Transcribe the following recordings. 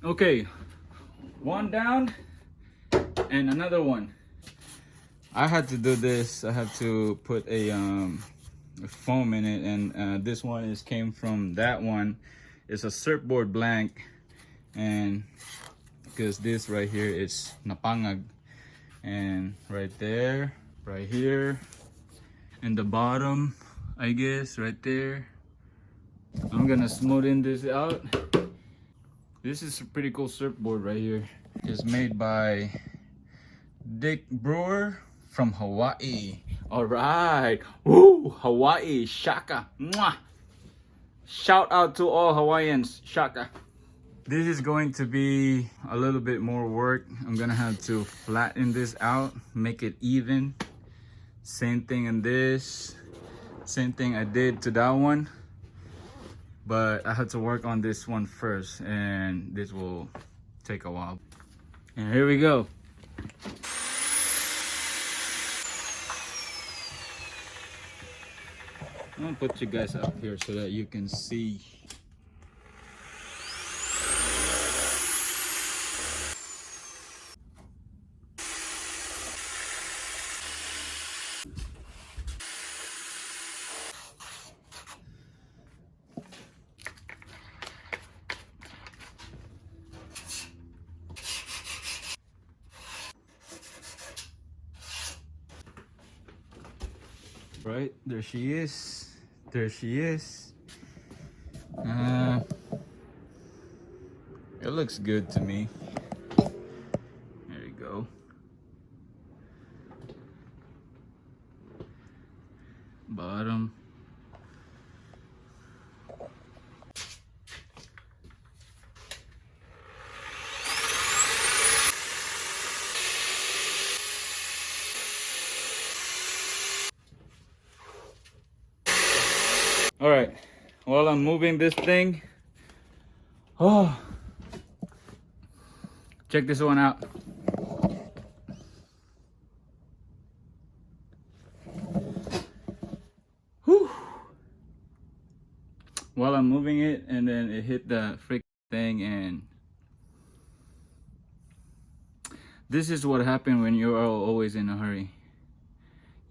Okay, one down and another one. I had to do this. I had to put a foam in it, and this one came from that one. It's a surfboard blank, and because this right here is napangag, and right there, right here, and the bottom, I guess, right there. I'm gonna smoothen this out. This is a pretty cool surfboard right here. It's made by Dick Brewer from Hawaii. All right. Woo! Hawaii. Shaka. Mwah! Shout out to all Hawaiians. Shaka. This is going to be a little bit more work. I'm gonna have to flatten this out, make it even. Same thing in this. Same thing I did to that one. But I had to work on this one first, and this will take a while. And here we go. I'm gonna put you guys up here so that you can see. Right, there she is. There she is. It looks good to me. There you go. Bottom. All right, while I'm moving this thing, oh, check this one out. Whew. While I'm moving it, and then it hit the freaking thing, and this is what happened when you're always in a hurry.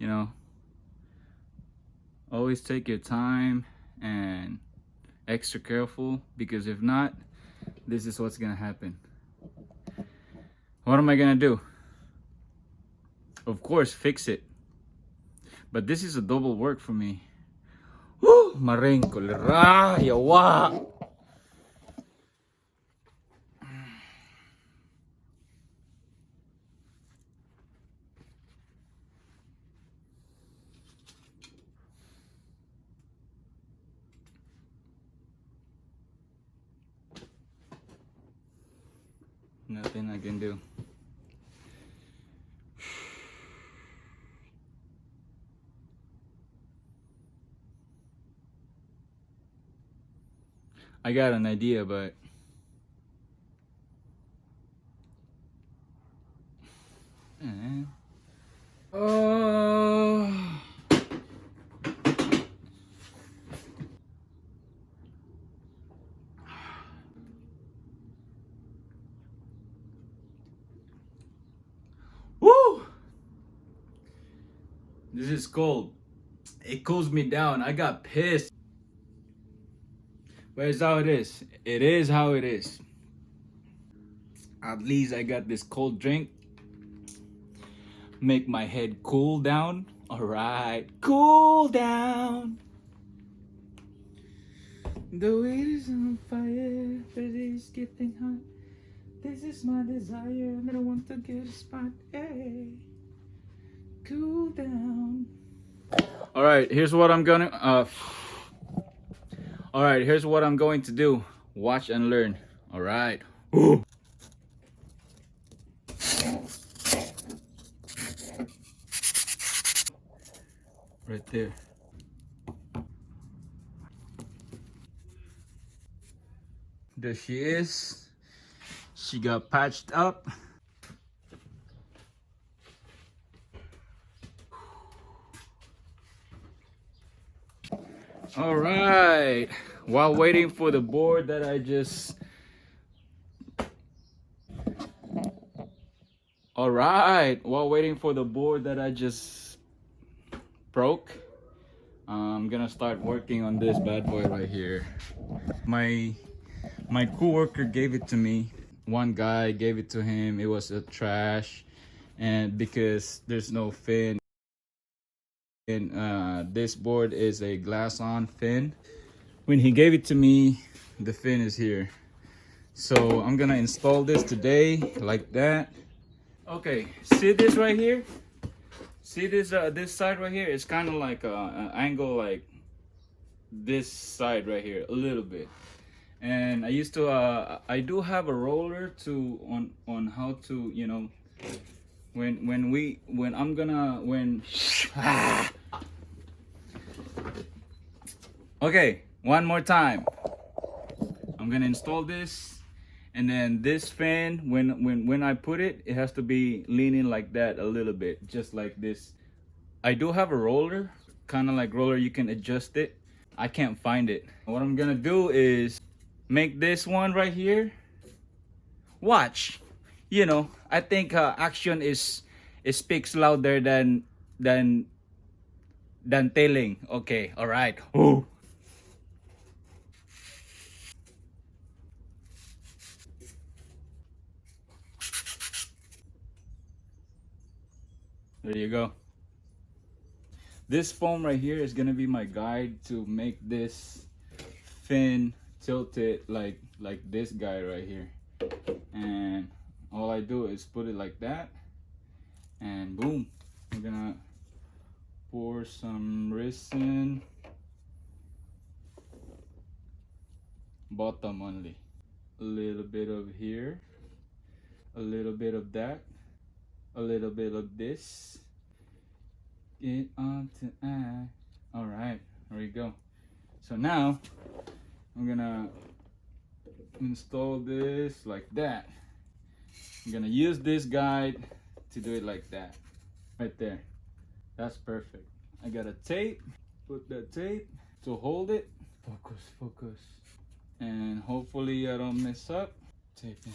You know, always take your time and extra careful, because if not, this is what's gonna happen. What am I gonna do? Of course, fix it. But this is a double work for me. Woo! Maring kolera, yawa. Nothing I can do. I got an idea, but oh, woo! This is cold. It cools me down. I got pissed. But it's how it is. It is how it is. At least I got this cold drink. Make my head cool down. Alright. Cool down. The weight is on fire. But it's getting hot. This is my desire. I don't want to get a spot. Hey. Cool down. Alright, here's what I'm gonna Alright, here's what I'm going to do. Watch and learn. Alright. Ooh. Right there. There she is. She got patched up. All right. While waiting for the board that I just All right, while waiting for the board that I just broke, I'm gonna start working on this bad boy right here. My coworker gave it to me. One guy gave it to him. It was a trash, and because there's no fin, and this board is a glass-on fin. When he gave it to me, the fin is here. So I'm gonna install this today, like that. Okay, see this right here? See this this side right here? It's kind of like an angle like this side right here, a little bit. And I do have a roller to on how to, you know, when I'm gonna okay, one more time. I'm gonna install this, and then this fan, when I put it, it has to be leaning like that a little bit, just like this. I do have a roller, kind of like roller, you can adjust it. I can't find it. What I'm gonna do is make this one right here. Watch, you know, I think action is it speaks louder than telling. Okay, all right. Ooh. There you go. This foam right here is gonna be my guide to make this fin tilted like this guy right here. And all I do is put it like that, and boom. I'm gonna pour some resin, bottom only. A little bit of here, a little bit of that, a little bit of this. Get on to eye. All right, there we go. So now I'm gonna install this like that. I'm gonna use this guide to do it like that, right there. That's perfect. I got a tape. Put that tape to hold it. Focus, focus. And hopefully I don't mess up. Tape it.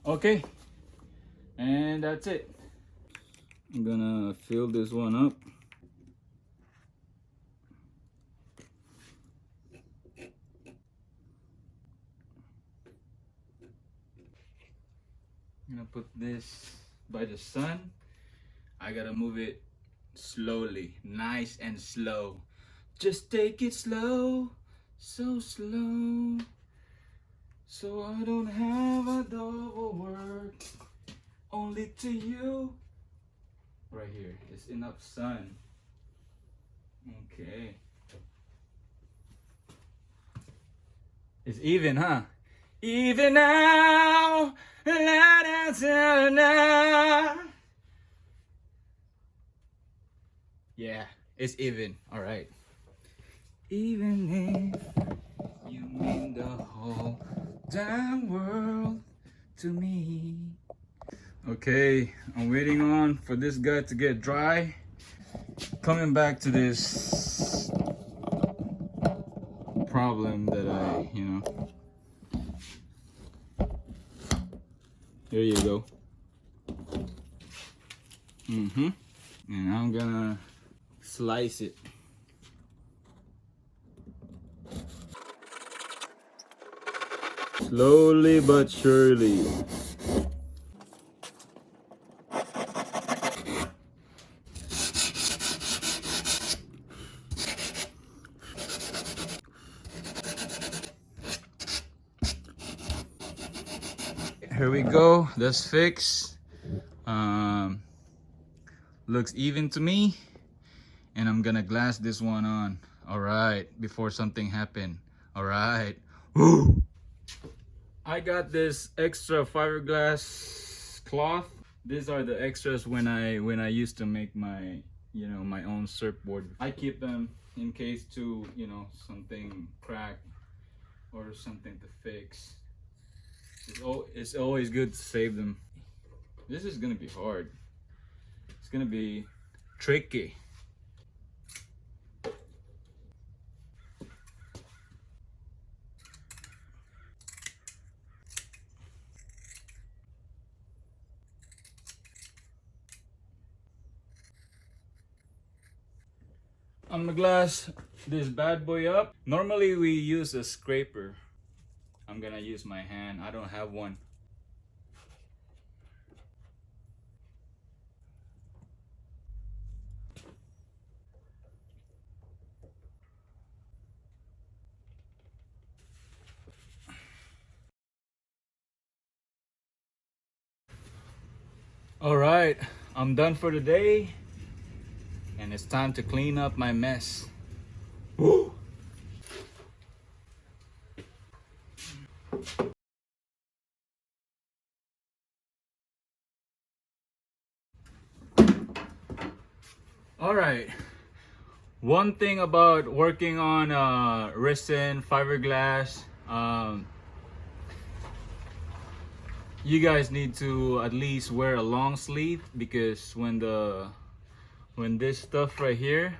Okay, and that's it. I'm gonna fill this one up. I'm gonna put this by the sun. I gotta move it slowly, nice and slow. Just take it slow, so slow, so I don't have a double work. Only to you. Right here, it's enough sun. Okay. It's even, huh? Even now, la, da, da, da. Yeah, it's even. All right. Even if you mean the whole damn world to me. Okay, I'm waiting on for this guy to get dry. Coming back to this problem that I, you know. There you go. And I'm gonna slice it. Slowly but surely. Here we go. That's fixed. Looks even to me. And I'm gonna glass this one on. All right, before something happen. All right. Woo! I got this extra fiberglass cloth. These are the extras when I used to make my, you know, my own surfboard. I keep them in case to, you know, something crack or something to fix. It's always good to save them. This is gonna be hard. It's gonna be tricky. I'm gonna glass this bad boy up. Normally we use a scraper. I'm gonna use my hand. I don't have one. All right, I'm done for the day, and it's time to clean up my mess. Woo! All right. One thing about working on resin, fiberglass, you guys need to at least wear a long sleeve, because when this stuff right here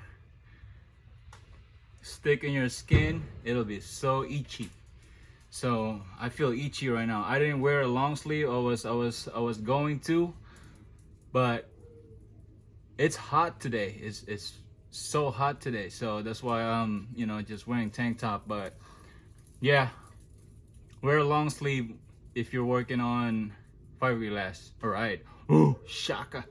stick in your skin, it'll be so itchy. So I feel itchy right now. I didn't wear a long sleeve. I was going to, but it's hot today. It's so hot today, so that's why I'm just wearing tank top. But yeah, wear a long sleeve if you're working on fiberglass. All right. Ooh, shaka.